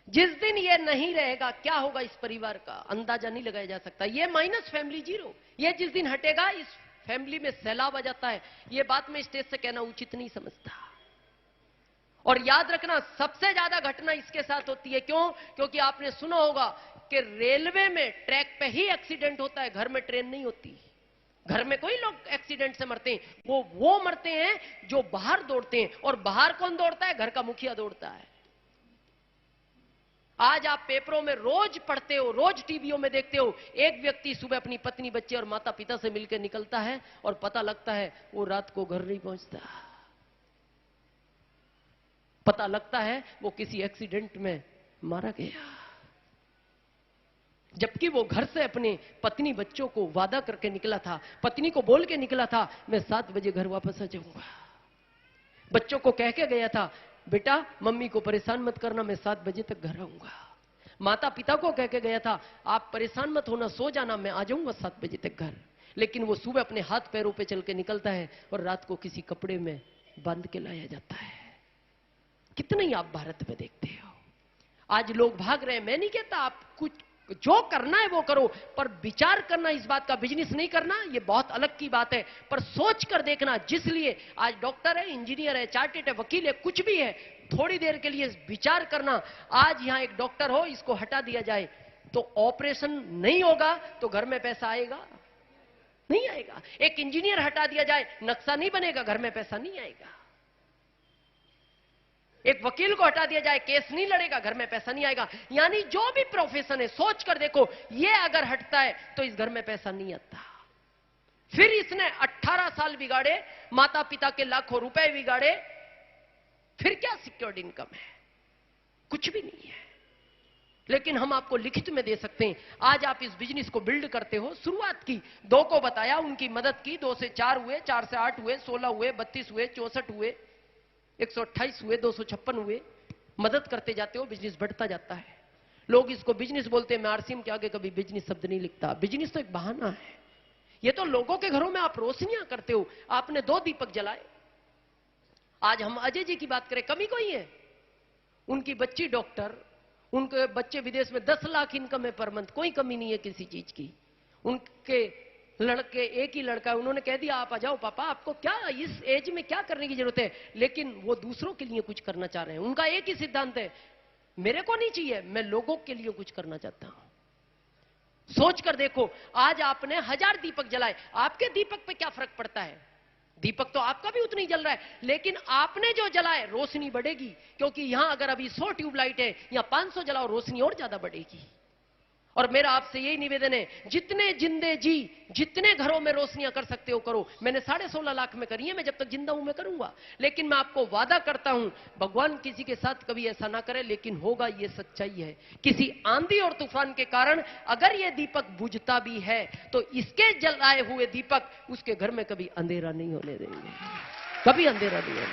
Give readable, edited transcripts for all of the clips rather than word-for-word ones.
जिस दिन ये नहीं रहेगा क्या होगा इस परिवार का अंदाजा नहीं लगाया जा सकता। ये माइनस फैमिली जीरो, ये जिस दिन हटेगा इस फैमिली में सैलाब आ जाता है। ये बात मैं स्टेज से कहना उचित नहीं समझता। और याद रखना सबसे ज्यादा घटना इसके साथ होती है। क्यों? क्योंकि आपने सुना होगा कि रेलवे में ट्रैक पे ही एक्सीडेंट होता है, घर में ट्रेन नहीं होती। घर में कोई लोग एक्सीडेंट से मरते हैं, वो मरते हैं जो बाहर दौड़ते हैं। और बाहर कौन दौड़ता है? घर का मुखिया दौड़ता है। आज आप पेपरों में रोज पढ़ते हो, रोज टीवियों में देखते हो, एक व्यक्ति सुबह अपनी पत्नी, बच्चे और माता पिता से मिलकर निकलता है और पता लगता है वो रात को घर नहीं पहुंचता। पता लगता है वो किसी एक्सीडेंट में मारा गया, जबकि वो घर से अपने पत्नी बच्चों को वादा करके निकला था। पत्नी को बोल के निकला था मैं 7 बजे घर वापस आ जाऊंगा। बच्चों को कह के गया था बेटा मम्मी को परेशान मत करना, मैं 7 बजे तक घर आऊंगा। माता पिता को कह के गया था आप परेशान मत होना, सो जाना, मैं आ जाऊंगा 7 बजे तक घर। लेकिन वो सुबह अपने हाथ पैरों पे चल के निकलता है और रात को किसी कपड़े में बांध के लाया जाता है। कितना ही आप भारत में देखते हो। आज लोग भाग रहे हैं। मैं नहीं कहता आप कुछ जो करना है वो करो, पर विचार करना, इस बात का बिजनेस नहीं करना, ये बहुत अलग की बात है। पर सोच कर देखना, जिसलिए आज डॉक्टर है, इंजीनियर है, चार्टेड है, वकील है, कुछ भी है, थोड़ी देर के लिए विचार करना। आज यहां एक डॉक्टर हो, इसको हटा दिया जाए तो ऑपरेशन नहीं होगा, तो घर में पैसा आएगा? नहीं आएगा। एक इंजीनियर हटा दिया जाए, नक्शा नहीं बनेगा, घर में पैसा नहीं आएगा। एक वकील को हटा दिया जाए, केस नहीं लड़ेगा, घर में पैसा नहीं आएगा। यानी जो भी प्रोफेशन है, सोच कर देखो, ये अगर हटता है तो इस घर में पैसा नहीं आता। फिर इसने 18 साल बिगाड़े, माता पिता के लाखों रुपए बिगाड़े, फिर क्या सिक्योर्ड इनकम है? कुछ भी नहीं है। लेकिन हम आपको लिखित में दे सकते हैं। आज आप इस बिजनेस को बिल्ड करते हो, शुरुआत की, 2 को बताया, उनकी मदद की, 2 से 4 हुए, 4 से 8 हुए, 16 हुए, 32 हुए, 64 हुए, 128 हुए, 256 हुए। मदद करते जाते हो, बिजनेस बढ़ता जाता है। लोग इसको बिजनेस बोलते हैं। मैं आरसीएम के आगे कभी बिजनेस शब्द नहीं लिखता। बिजनेस तो एक बहाना है। ये तो लोगों के घरों में आप रोशनियां करते हो। आपने 2 दीपक जलाए। आज हम अजय जी की बात करें, कमी कोई है? उनकी बच्ची डॉक्टर, उनके बच्चे विदेश में 10 लाख इनकम है पर मंथ, कोई कमी नहीं है किसी चीज की। उनके लड़के, एक ही लड़का है, उन्होंने कह दिया आप आ जाओ पापा, आपको क्या इस एज में क्या करने की जरूरत है। लेकिन वो दूसरों के लिए कुछ करना चाह रहे हैं। उनका एक ही सिद्धांत है, मेरे को नहीं चाहिए, मैं लोगों के लिए कुछ करना चाहता हूं। सोच कर देखो, आज आपने 1000 दीपक जलाए, आपके दीपक पे क्या फर्क पड़ता है? दीपक तो आपका भी उतना ही जल रहा है, लेकिन आपने जो जलाए रोशनी बढ़ेगी। क्योंकि यहां अगर अभी 100 ट्यूबलाइट है, या 500 जलाओ, रोशनी और ज्यादा बढ़ेगी। और मेरा आपसे यही निवेदन है, जितने जिंदे जी, जितने घरों में रोशनियां कर सकते हो करो। मैंने 16.5 लाख में करी है, मैं जब तक जिंदा हूं मैं करूंगा। लेकिन मैं आपको वादा करता हूं, भगवान किसी के साथ कभी ऐसा ना करे, लेकिन होगा, ये सच्चाई है। किसी आंधी और तूफान के कारण अगर ये दीपक बुझता भी है, तो इसके जलाए हुए दीपक उसके घर में कभी अंधेरा नहीं होने देंगे, कभी अंधेरा नहीं होने।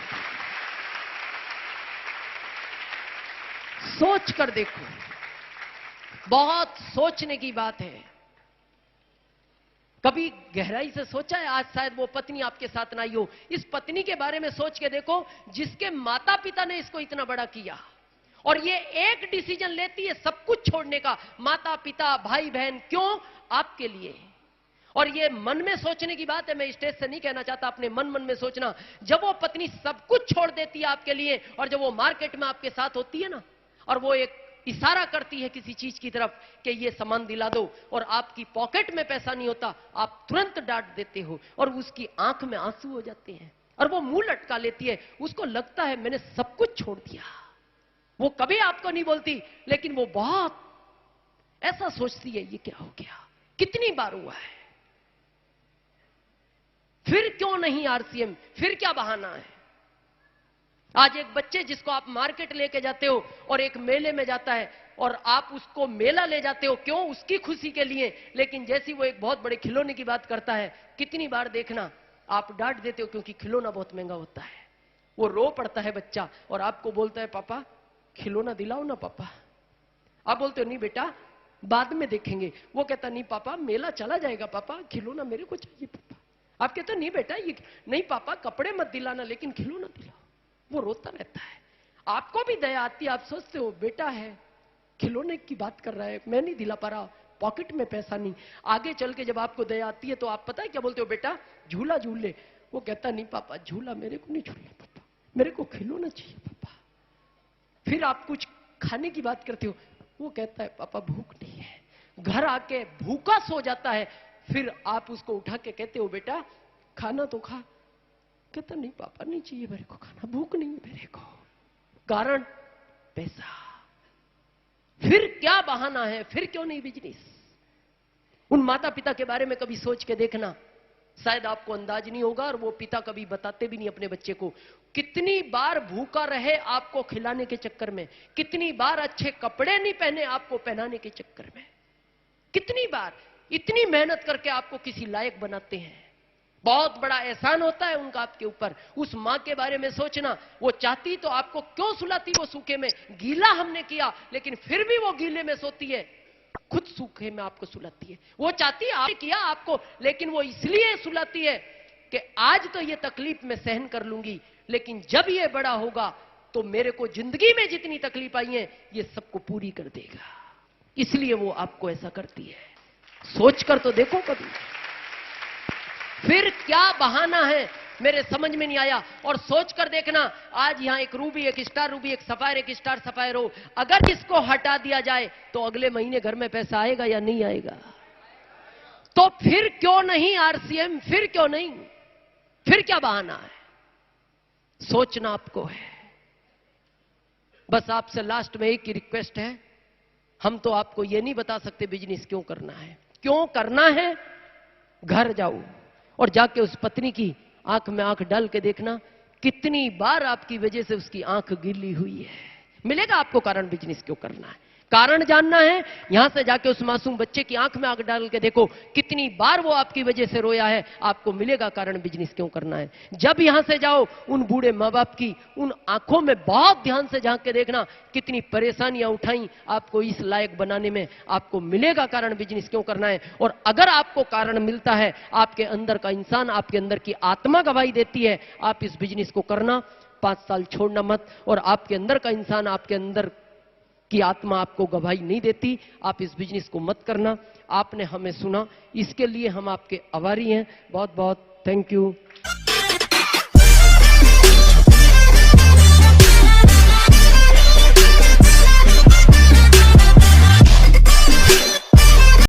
सोच कर देखो, बहुत सोचने की बात है। कभी गहराई से सोचा है? आज शायद वो पत्नी आपके साथ ना आई हो। इस पत्नी के बारे में सोच के देखो, जिसके माता पिता ने इसको इतना बड़ा किया, और ये एक डिसीजन लेती है सब कुछ छोड़ने का। माता पिता, भाई बहन, क्यों? आपके लिए। और ये मन में सोचने की बात है, मैं स्टेज से नहीं कहना चाहता, अपने मन मन में सोचना। जब वो पत्नी सब कुछ छोड़ देती है आपके लिए, और जब वो मार्केट में आपके साथ होती है ना, और वो एक इशारा करती है किसी चीज की तरफ कि ये सामान दिला दो, और आपकी पॉकेट में पैसा नहीं होता, आप तुरंत डांट देते हो, और उसकी आंख में आंसू हो जाते हैं, और वो मुंह लटका लेती है। उसको लगता है मैंने सब कुछ छोड़ दिया। वो कभी आपको नहीं बोलती, लेकिन वो बहुत ऐसा सोचती है, ये क्या हो गया, कितनी बार हुआ है। फिर क्यों नहीं आरसीएम? फिर क्या बहाना है? आज एक बच्चे जिसको आप मार्केट लेके जाते हो, और एक मेले में जाता है, और आप उसको मेला ले जाते हो, क्यों? उसकी खुशी के लिए। लेकिन जैसी वो एक बहुत बड़े खिलौने की बात करता है, कितनी बार देखना आप डांट देते हो, क्योंकि खिलौना बहुत महंगा होता है। वो रो पड़ता है बच्चा, और आपको बोलता है पापा खिलौना दिलाओ ना पापा। आप बोलते हो नहीं बेटा बाद में देखेंगे। वो कहता नहीं पापा मेला चला जाएगा, पापा खिलौना मेरे को चाहिए पापा। आप कहते हो नहीं बेटा ये नहीं पापा, कपड़े मत दिलाना, लेकिन खिलौना दिलाओ। वो रोता रहता है। आपको भी दया आती है, आप सोचते हो बेटा है, खिलौने की बात कर रहा है, मैं नहीं दिला पा रहा, पॉकेट में पैसा नहीं। आगे चल के जब आपको दया आती है तो आप पता है क्या बोलते हो, बेटा झूला झूल ले। वो कहता नहीं पापा झूला मेरे को नहीं झूलना पापा, मेरे को खिलौना चाहिए पापा। फिर आप कुछ खाने की बात करते हो, वो कहता है पापा भूख नहीं है, घर आके भूखा सो जाता है। फिर आप उसको उठा के कहते हो बेटा खाना तो खा, कहता नहीं पापा नहीं चाहिए मेरे को खाना, भूख नहीं है मेरे को। कारण पैसा। फिर क्या बहाना है, फिर क्यों नहीं बिजनेस? उन माता पिता के बारे में कभी सोच के देखना, शायद आपको अंदाज नहीं होगा, और वो पिता कभी बताते भी नहीं अपने बच्चे को। कितनी बार भूखा रहे आपको खिलाने के चक्कर में, कितनी बार अच्छे कपड़े नहीं पहने आपको पहनाने के चक्कर में, कितनी बार इतनी मेहनत करके आपको किसी लायक बनाते हैं। बहुत बड़ा एहसान होता है उनका आपके ऊपर। उस मां के बारे में सोचना, वो चाहती तो आपको क्यों सुलाती वो सूखे में। गीला हमने किया लेकिन फिर भी वो गीले में सोती है, खुद सूखे में आपको सुलाती है। वो चाहती है आपने किया आपको, लेकिन वो इसलिए सुलाती है कि आज तो ये तकलीफ मैं सहन कर लूंगी, लेकिन जब ये बड़ा होगा तो मेरे को जिंदगी में जितनी तकलीफ आई है ये सबको पूरी कर देगा। इसलिए वो आपको ऐसा करती है। सोचकर तो देखो कभी। फिर क्या बहाना है मेरे समझ में नहीं आया। और सोचकर देखना, आज यहां एक रूबी, एक स्टार रूबी, एक सफायर, एक स्टार सफायर हो, अगर इसको हटा दिया जाए तो अगले महीने घर में पैसा आएगा या नहीं आएगा? तो फिर क्यों नहीं आरसीएम, फिर क्यों नहीं? फिर क्या बहाना है? सोचना आपको है। बस आपसे लास्ट में एक ही रिक्वेस्ट है, हम तो आपको यह नहीं बता सकते बिजनेस क्यों करना है। क्यों करना है, घर जाओ और जाके उस पत्नी की आंख में आंख डाल के देखना, कितनी बार आपकी वजह से उसकी आंख गीली हुई है। मिलेगा आपको कारण बिजनेस क्यों करना है। कारण जानना है, यहां से जाके उस मासूम बच्चे की आंख में आंख डाल के देखो, कितनी बार वो आपकी वजह से रोया है, आपको मिलेगा कारण बिजनेस क्यों करना है। जब यहां से जाओ, उन बूढ़े मां बाप की उन आंखों में बहुत ध्यान से झांक के देखना, कितनी परेशानियां उठाई आपको इस लायक बनाने में, आपको मिलेगा कारण बिजनेस क्यों करना है। और अगर आपको कारण मिलता है, आपके अंदर का इंसान, आपके अंदर की आत्मा गवाही देती है, आप इस बिजनेस को करना, 5 साल छोड़ना मत। और आपके अंदर का इंसान, आपके अंदर की आत्मा आपको गवाही नहीं देती, आप इस बिजनेस को मत करना। आपने हमें सुना, इसके लिए हम आपके आभारी हैं। बहुत बहुत थैंक यू।